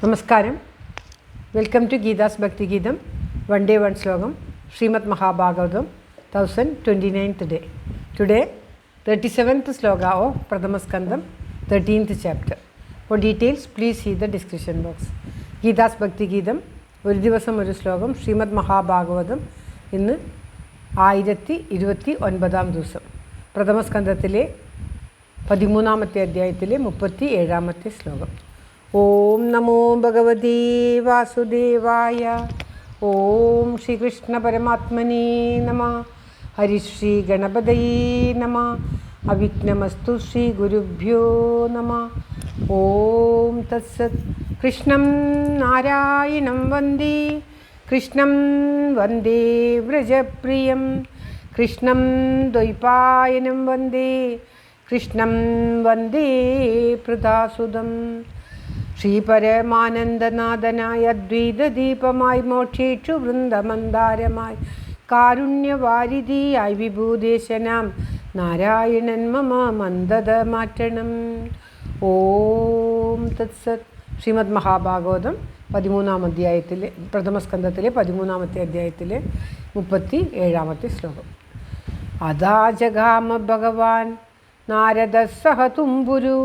നമസ്കാരം. Welcome to Geetha's ഭക്തി ഗീതം. വൺ ഡേ വൺ ശ്ലോകം. Shrimad Mahabhagavatam 1029th day. Today 37th sloka of Pradhama Skandam 13th chapter. For details please see the description box. Geetha's ഭക്തി ഗീതം ഒരു ദിവസം ഒരു ശ്ലോകം. ശ്രീമദ് മഹാഭാഗവതം ഇന്ന് 1029 ദിവസം. പ്രഥമ സ്കന്ധത്തിലെ 13ാമത്തെ അധ്യായത്തിലെ 37ാമത്തെ ശ്ലോകം. ഓം നമോ ഭഗവതേ വാസുദേവായ. ഓം ശ്രീകൃഷ്ണ പരമാത്മനേ നമഃ. ഹരിശ്രീ ഗണപതയേ നമഃ. അവിഘ്നമസ്തു ശ്രീ ഗുരുഭ്യോ നമഃ. ഓം തത്സത്. കൃഷ്ണം നാരായണം വന്ദേ. കൃഷ്ണം വന്ദേ വ്രജപ്രിയം. കൃഷ്ണം ദ്വൈപായനം വന്ദേ. കൃഷ്ണം വന്ദേ പൃഥാസുതം. ശ്രീപരമാനന്ദനാഥനായ അദ്വൈതദീപമായി മോക്ഷേക്ഷു വൃന്ദമന്ദാരമായി കാരുണ്യവാരിധിയായി വിഭൂദേശനാം നാരായണൻ മമ മന്ദത മാറ്റണം. ഓം തത്സത്. ശ്രീമദ് മഹാഭാഗവതം 13ാം അധ്യായത്തിലെ പ്രഥമസ്കന്ധത്തിലെ 13ാമത്തെ അധ്യായത്തിലെ 37ാമത്തെ ശ്ലോകം. അഥാ ജഗാമ ഭഗവാൻ നാരദ സഹ തുംബുരു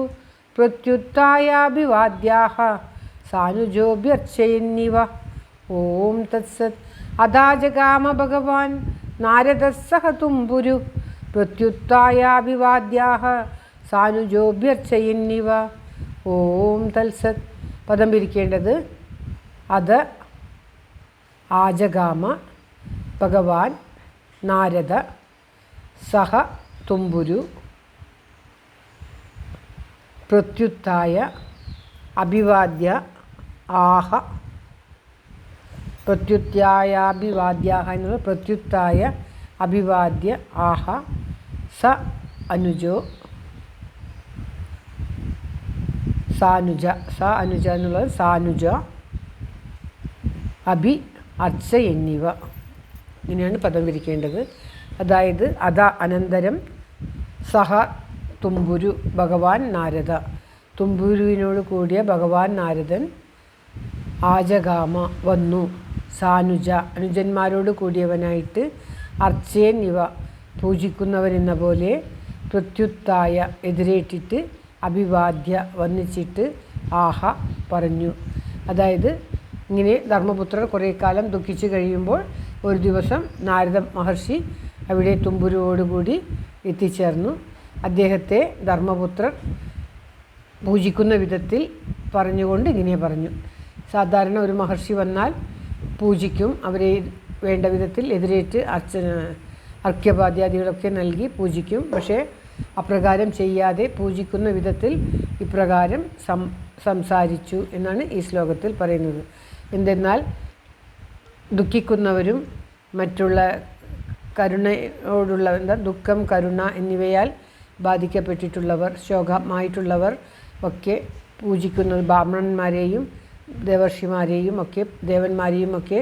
പ്രത്യുത്തായാഭിവാദ്യാഃ സാനുജോഭ്യർച്ചയന്നിവ. ഓം തത്സത്. അഥാ ജഗാമ ഭഗവാൻ നാരദ സഹ തുംബുരു പ്രത്യുത്തായാഭിവാദ്യാഃ സാനുജോഭ്യർച്ചയന്നിവ. ഓം തത്സത്. പദം പിരിക്കേണ്ടത് അത് ആജഗാമ ഭഗവാൻ നാരദ സഹ തുംബുരു പ്രത്യുത്തായ അഭിവാദ്യ ആഹ. പ്രത്യുത്തായാഭിവാദ്യാഹ എന്നുള്ളത് പ്രത്യുത്തായ അഭിവാദ്യ ആഹ സ അനുജോ സാനുജ. സ അനുജ എന്നുള്ളത് സാനുജ അഭി അർച്ച എന്നിവ. ഇങ്ങനെയാണ് പദം വിരിക്കേണ്ടത്. അതായത് അത അനന്തരം സഹ തുംബുരു ഭഗവാൻ നാരദ. തുംബുരുവിനോട് കൂടിയ ഭഗവാൻ നാരദൻ ആജഗാമ വന്നു. സാനുജ അനുജന്മാരോട് കൂടിയവനായിട്ട് അർച്ചയൻ ഇവ പൂജിക്കുന്നവനെന്ന പോലെ പ്രത്യുത്തായ എതിരേറ്റിട്ട് അഭിവാദ്യ വന്നിച്ചിട്ട് ആഹ പറഞ്ഞു. അതായത് ഇങ്ങനെ ധർമ്മപുത്രർ കുറേ കാലം ദുഃഖിച്ച് കഴിയുമ്പോൾ ഒരു ദിവസം നാരദ മഹർഷി അവിടെ തുമ്പുരുവോടുകൂടി എത്തിച്ചേർന്നു. അദ്ദേഹത്തെ ധർമ്മപുത്രർ പൂജിക്കുന്ന വിധത്തിൽ പറഞ്ഞുകൊണ്ട് ഇങ്ങനെ പറഞ്ഞു. സാധാരണ ഒരു മഹർഷി വന്നാൽ പൂജിക്കും, അവരെ വേണ്ട വിധത്തിൽ എതിരേറ്റ് അർഘ്യപാദ്യാദികളൊക്കെ നൽകി പൂജിക്കും. പക്ഷേ അപ്രകാരം ചെയ്യാതെ പൂജിക്കുന്ന വിധത്തിൽ ഇപ്രകാരം സംസാരിച്ചു എന്നാണ് ഈ ശ്ലോകത്തിൽ പറയുന്നത്. എന്തെന്നാൽ ദുഃഖിക്കുന്നവരും മറ്റുള്ള കരുണയോടുള്ള ദുഃഖം കരുണ എന്നിവയാൽ ബാധിക്കപ്പെട്ടിട്ടുള്ളവർ ശോകമായിട്ടുള്ളവർ ഒക്കെ പൂജിക്കുന്നത് ബ്രാഹ്മണന്മാരെയും ദേവർഷിമാരെയും ഒക്കെ ദേവന്മാരെയും ഒക്കെ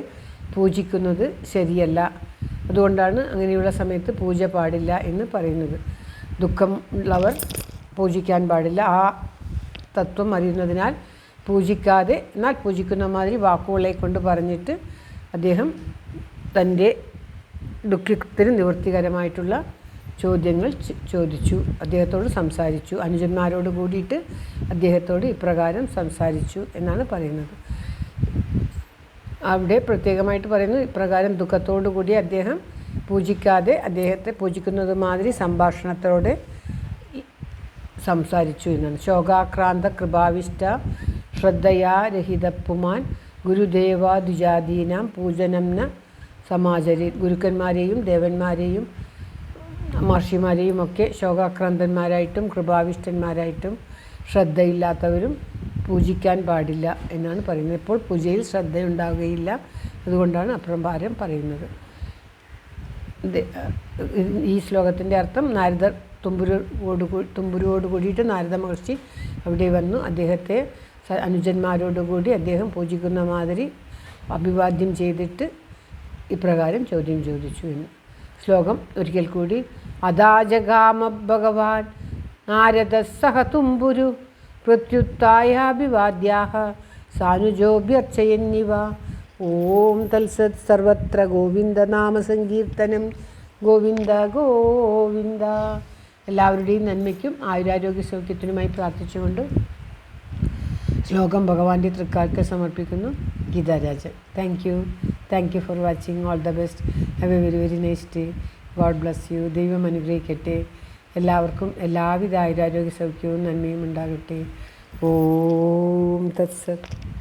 പൂജിക്കുന്നത് ശരിയല്ല. അതുകൊണ്ടാണ് അങ്ങനെയുള്ള സമയത്ത് പൂജ പാടില്ല എന്ന് പറയുന്നത്. ദുഃഖം ഉള്ളവർ പൂജിക്കാൻ പാടില്ല. ആ തത്വം അറിയുന്നതിനാൽ പൂജിക്കാതെ എന്നാൽ പൂജിക്കുന്ന മാതിരി വാക്കുകളെ കൊണ്ട് പറഞ്ഞിട്ട് അദ്ദേഹം തൻ്റെ ദുഃഖത്തിന് നിവൃത്തികരമായിട്ടുള്ള ചോദ്യങ്ങൾ ചോദിച്ചു, അദ്ദേഹത്തോട് സംസാരിച്ചു. അനുജന്മാരോട് കൂടിയിട്ട് അദ്ദേഹത്തോട് ഇപ്രകാരം സംസാരിച്ചു എന്നാണ് പറയുന്നത്. അവിടെ പ്രത്യേകമായിട്ട് പറയുന്നു ഇപ്രകാരം ദുഃഖത്തോടു കൂടി അദ്ദേഹം പൂജിക്കാതെ അദ്ദേഹത്തെ പൂജിക്കുന്നത് മാതിരി സംഭാഷണത്തോടെ സംസാരിച്ചു എന്നാണ്. ശോകാക്രാന്ത കൃപാവിഷ്ട ശ്രദ്ധയാ രഹിതപ്പുമാൻ ഗുരുദേവാദ്വിജാദീനാം പൂജനം ന സമാചരി. ഗുരുക്കന്മാരെയും ദേവന്മാരെയും മഹർഷിമാരെയും ഒക്കെ ശോകാക്രാന്തന്മാരായിട്ടും കൃപാവിഷ്ടന്മാരായിട്ടും ശ്രദ്ധയില്ലാത്തവരും പൂജിക്കാൻ പാടില്ല എന്നാണ് പറയുന്നത്. ഇപ്പോൾ പൂജയിൽ ശ്രദ്ധയുണ്ടാവുകയില്ല. അതുകൊണ്ടാണ് അപ്രകാരം പറയുന്നത്. ഈ ശ്ലോകത്തിൻ്റെ അർത്ഥം നാരദർ തുമ്പുരുവോട് കൂടിയിട്ട് നാരദ മഹർഷി അവിടെ വന്നു. അദ്ദേഹത്തെ അനുജന്മാരോടുകൂടി അദ്ദേഹം പൂജിക്കുന്ന മാതിരി അഭിവാദ്യം ചെയ്തിട്ട് ഇപ്രകാരം ചോദ്യം ചോദിച്ചു എന്ന്. ശ്ലോകം ഒരിക്കൽ കൂടി. അദാജഗാമ ഭഗവാൻ നാരദ സഹ തുംബുരു പ്രത്യുത്തായാഭിവാദ്യാഃ സാനുജോഭ്യർച്ചയന്നിവ. ഓം തത്സത്. സർവത്ര ഗോവിന്ദനാമസങ്കീർത്തനം. ഗോവിന്ദ ഗോവിന്ദ. എല്ലാവരുടെയും നന്മയ്ക്കും ആയുരാരോഗ്യ സൗഖ്യത്തിനുമായി പ്രാർത്ഥിച്ചുകൊണ്ട് ശ്ലോകം ഭഗവാന്റെ തൃക്കാൽക്ക് സമർപ്പിക്കുന്നു. Geetha Rajan. Thank you for watching. All the best. Have A very very nice day. God bless you. ദൈവം അനുഗ്രഹിക്കട്ടെ. എല്ലാവർക്കും എല്ലാവിധ ആയുരാരോഗ്യ സൗഖ്യവും നന്മയും ഉണ്ടാകട്ടെ. ഓം തത്സത്.